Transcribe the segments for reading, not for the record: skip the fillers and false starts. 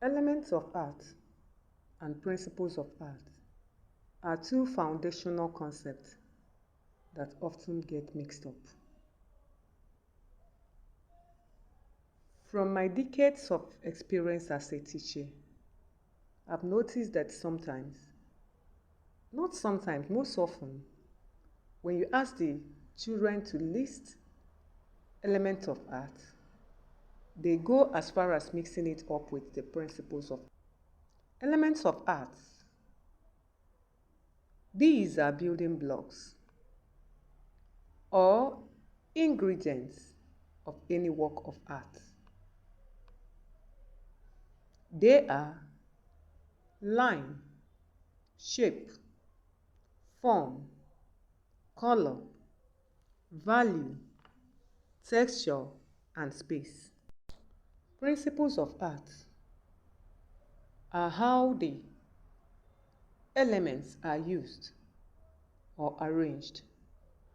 Elements of art and principles of art are two foundational concepts that often get mixed up. From my decades of experience as a teacher, I've noticed that most often, when you ask the children to list elements of art, they go as far as mixing it up with the principles of elements of art. These are building blocks or ingredients of any work of art. They are line, shape, form, color, value, texture, and space. Principles of art are how the elements are used or arranged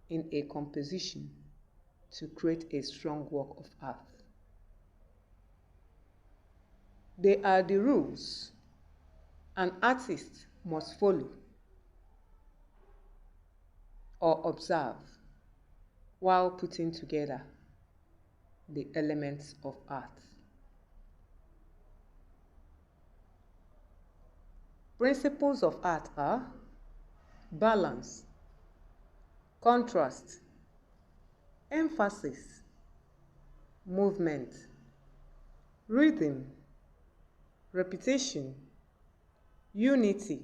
in a composition to create a strong work of art. They are the rules an artist must follow or observe while putting together the elements of art. Principles of art are balance, contrast, emphasis, movement, rhythm, repetition, unity,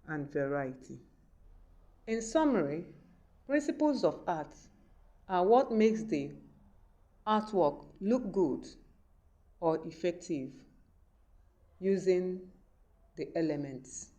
and variety. In summary, principles of art are what makes the artwork look good or effective using the elements.